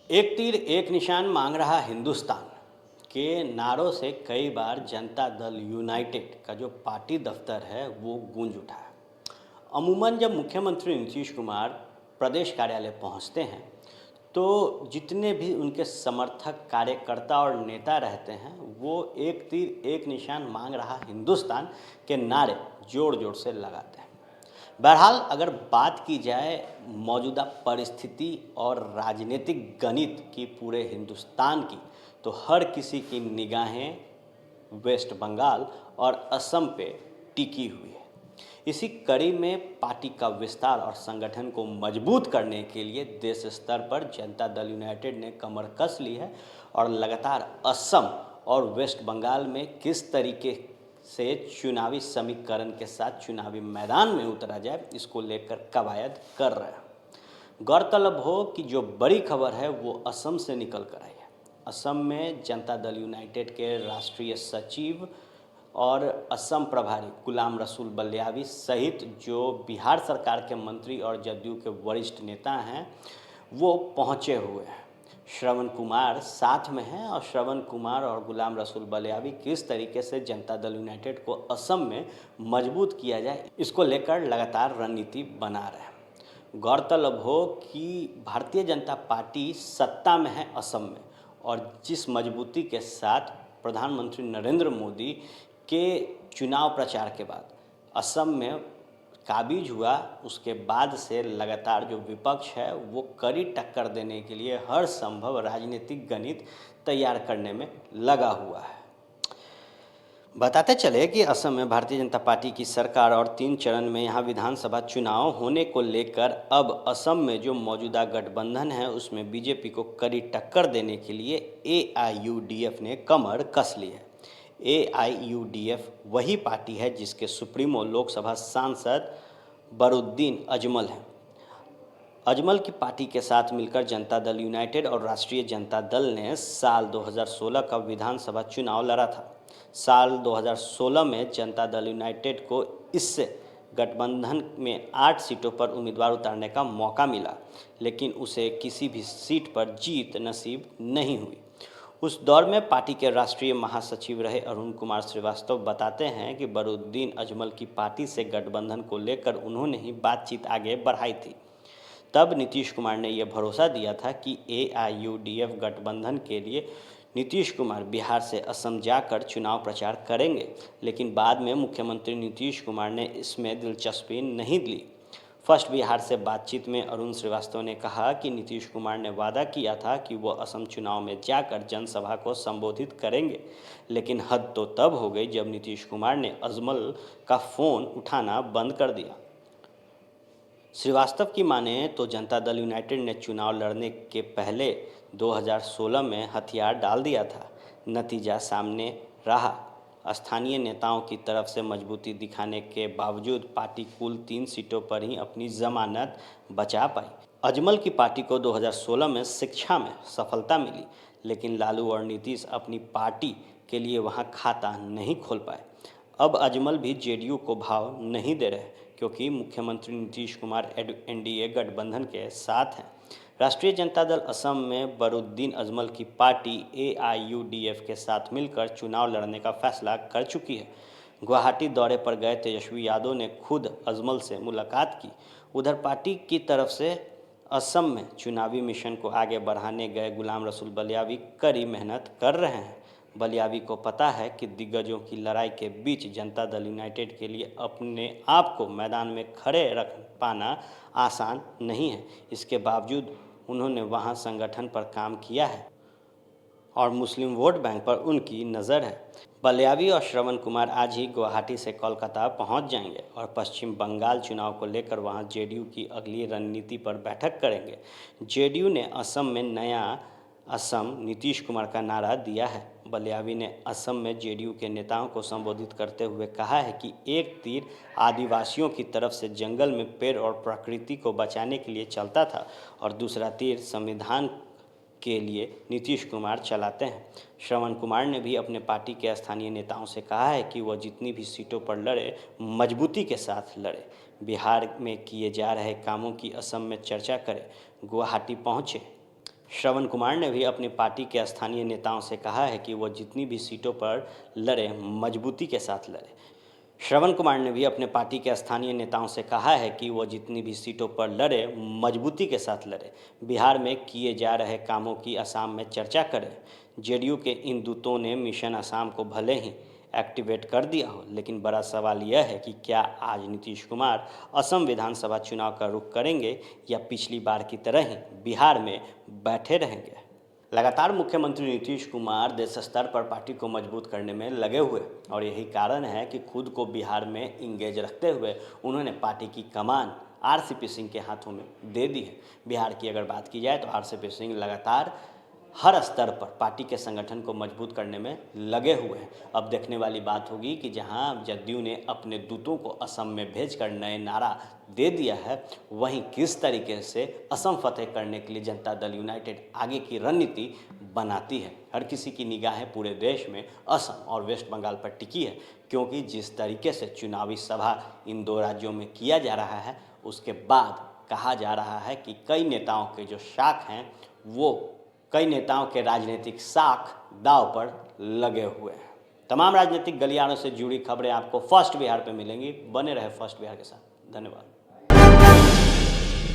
एक तीर एक निशान मांग रहा हिंदुस्तान के नारों से कई बार जनता दल यूनाइटेड का जो पार्टी दफ्तर है वो गूंज उठा है। अमूमन जब मुख्यमंत्री नीतीश कुमार प्रदेश कार्यालय पहुंचते हैं तो जितने भी उनके समर्थक कार्यकर्ता और नेता रहते हैं वो एक तीर एक निशान मांग रहा हिंदुस्तान के नारे जोर जोर से लगाते हैं। बहरहाल अगर बात की जाए मौजूदा परिस्थिति और राजनीतिक गणित की पूरे हिंदुस्तान की, तो हर किसी की निगाहें वेस्ट बंगाल और असम पे टिकी हुई है। इसी कड़ी में पार्टी का विस्तार और संगठन को मजबूत करने के लिए देश स्तर पर जनता दल यूनाइटेड ने कमर कस ली है और लगातार असम और वेस्ट बंगाल में किस तरीके से चुनावी समीकरण के साथ चुनावी मैदान में उतरा जाए इसको लेकर कवायद कर रहे हैं। गौरतलब हो कि जो बड़ी खबर है वो असम से निकल कर आई है। असम में जनता दल यूनाइटेड के राष्ट्रीय सचिव और असम प्रभारी गुलाम रसूल बलियावी सहित जो बिहार सरकार के मंत्री और जदयू के वरिष्ठ नेता हैं वो पहुंचे हुए हैं। श्रवण कुमार साथ में हैं और श्रवण कुमार और गुलाम रसूल बलियावी किस तरीके से जनता दल यूनाइटेड को असम में मजबूत किया जाए इसको लेकर लगातार रणनीति बना रहे हैं। गौरतलब हो कि भारतीय जनता पार्टी सत्ता में है असम में, और जिस मजबूती के साथ प्रधानमंत्री नरेंद्र मोदी के चुनाव प्रचार के बाद असम में काबिज हुआ, उसके बाद से लगातार जो विपक्ष है वो कड़ी टक्कर देने के लिए हर संभव राजनीतिक गणित तैयार करने में लगा हुआ है। बताते चले कि असम में भारतीय जनता पार्टी की सरकार और 3 चरण में यहाँ विधानसभा चुनाव होने को लेकर अब असम में जो मौजूदा गठबंधन है उसमें बीजेपी को कड़ी टक्कर देने के लिए एआईयूडीएफ ने कमर कस ली है। एआईयूडीएफ वही पार्टी है जिसके सुप्रीमो लोकसभा सांसद बरुद्दीन अजमल हैं। अजमल की पार्टी के साथ मिलकर जनता दल यूनाइटेड और राष्ट्रीय जनता दल ने साल 2016 का विधानसभा चुनाव लड़ा था। साल 2016 में जनता दल यूनाइटेड को इससे गठबंधन में 8 सीटों पर उम्मीदवार उतारने का मौका मिला, लेकिन उसे किसी भी सीट पर जीत नसीब नहीं हुई। उस दौर में पार्टी के राष्ट्रीय महासचिव रहे अरुण कुमार श्रीवास्तव बताते हैं कि बरुद्दीन अजमल की पार्टी से गठबंधन को लेकर उन्होंने ही बातचीत आगे बढ़ाई थी। तब नीतीश कुमार ने यह भरोसा दिया था कि एआईयूडीएफ गठबंधन के लिए नीतीश कुमार बिहार से असम जाकर चुनाव प्रचार करेंगे, लेकिन बाद में मुख्यमंत्री नीतीश कुमार ने इसमें दिलचस्पी नहीं ली। फर्स्ट बिहार से बातचीत में अरुण श्रीवास्तव ने कहा कि नीतीश कुमार ने वादा किया था कि वो असम चुनाव में जाकर जनसभा को संबोधित करेंगे, लेकिन हद तो तब हो गई जब नीतीश कुमार ने अजमल का फ़ोन उठाना बंद कर दिया। श्रीवास्तव की माने तो जनता दल यूनाइटेड ने चुनाव लड़ने के पहले 2016 में हथियार डाल दिया था। नतीजा सामने रहा। स्थानीय नेताओं की तरफ से मजबूती दिखाने के बावजूद पार्टी कुल 3 सीटों पर ही अपनी जमानत बचा पाई। अजमल की पार्टी को 2016 में शिक्षा में सफलता मिली, लेकिन लालू और नीतीश अपनी पार्टी के लिए वहां खाता नहीं खोल पाए। अब अजमल भी जेडीयू को भाव नहीं दे रहे क्योंकि मुख्यमंत्री नीतीश कुमार एनडीए गठबंधन के साथ हैं। राष्ट्रीय जनता दल असम में बरुद्दीन अजमल की पार्टी एआईयूडीएफ के साथ मिलकर चुनाव लड़ने का फैसला कर चुकी है। गुवाहाटी दौरे पर गए तेजस्वी यादव ने खुद अजमल से मुलाकात की। उधर पार्टी की तरफ से असम में चुनावी मिशन को आगे बढ़ाने गए गुलाम रसूल बलियावी कड़ी मेहनत कर रहे हैं। बलियावी को पता है कि दिग्गजों की लड़ाई के बीच जनता दल यूनाइटेड के लिए अपने आप को मैदान में खड़े रख पाना आसान नहीं है। इसके बावजूद उन्होंने वहां संगठन पर काम किया है और मुस्लिम वोट बैंक पर उनकी नज़र है। बलियावी और श्रवण कुमार आज ही गुवाहाटी से कोलकाता पहुंच जाएंगे और पश्चिम बंगाल चुनाव को लेकर वहां जेडीयू की अगली रणनीति पर बैठक करेंगे। जेडीयू ने असम में नया असम नीतीश कुमार का नारा दिया है। बलियावी ने असम में जेडीयू के नेताओं को संबोधित करते हुए कहा है कि एक तीर आदिवासियों की तरफ से जंगल में पेड़ और प्रकृति को बचाने के लिए चलता था और दूसरा तीर संविधान के लिए नीतीश कुमार चलाते हैं। श्रवण कुमार ने भी अपने पार्टी के स्थानीय नेताओं से कहा है कि वह जितनी भी सीटों पर लड़े मजबूती के साथ लड़े, बिहार में किए जा रहे कामों की असम में चर्चा करे, गुवाहाटी पहुँचे। श्रवण कुमार ने भी अपनी पार्टी के स्थानीय नेताओं से कहा है कि वो जितनी भी सीटों पर लड़े मजबूती के साथ लड़े। श्रवण कुमार ने भी अपने पार्टी के स्थानीय नेताओं से कहा है कि वो जितनी भी सीटों पर लड़े मजबूती के साथ लड़े। बिहार में किए जा रहे कामों की असम में चर्चा करें। जेडीयू के इन दूतों ने मिशन असम को भले ही एक्टिवेट कर दिया हो, लेकिन बड़ा सवाल यह है कि क्या आज नीतीश कुमार असम विधानसभा चुनाव का रुख करेंगे या पिछली बार की तरह ही बिहार में बैठे रहेंगे। लगातार मुख्यमंत्री नीतीश कुमार देश स्तर पर पार्टी को मजबूत करने में लगे हुए और यही कारण है कि खुद को बिहार में इंगेज रखते हुए उन्होंने पार्टी की कमान आरसीपी सिंह के हाथों में दे दी है। बिहार की अगर बात की जाए तो आरसीपी सिंह लगातार हर स्तर पर पार्टी के संगठन को मजबूत करने में लगे हुए हैं। अब देखने वाली बात होगी कि जहां जदयू ने अपने दूतों को असम में भेजकर नए नारा दे दिया है, वहीं किस तरीके से असम फतेह करने के लिए जनता दल यूनाइटेड आगे की रणनीति बनाती है। हर किसी की निगाहें पूरे देश में असम और वेस्ट बंगाल पर टिकी है, क्योंकि जिस तरीके से चुनावी सभा इन दो राज्यों में किया जा रहा है, उसके बाद कहा जा रहा है कि कई नेताओं के जो शाख हैं वो कई नेताओं के राजनीतिक साख दांव पर लगे हुए हैं। तमाम राजनीतिक गलियारों से जुड़ी खबरें आपको फर्स्ट बिहार पे मिलेंगी। बने रहे फर्स्ट बिहार के साथ। धन्यवाद।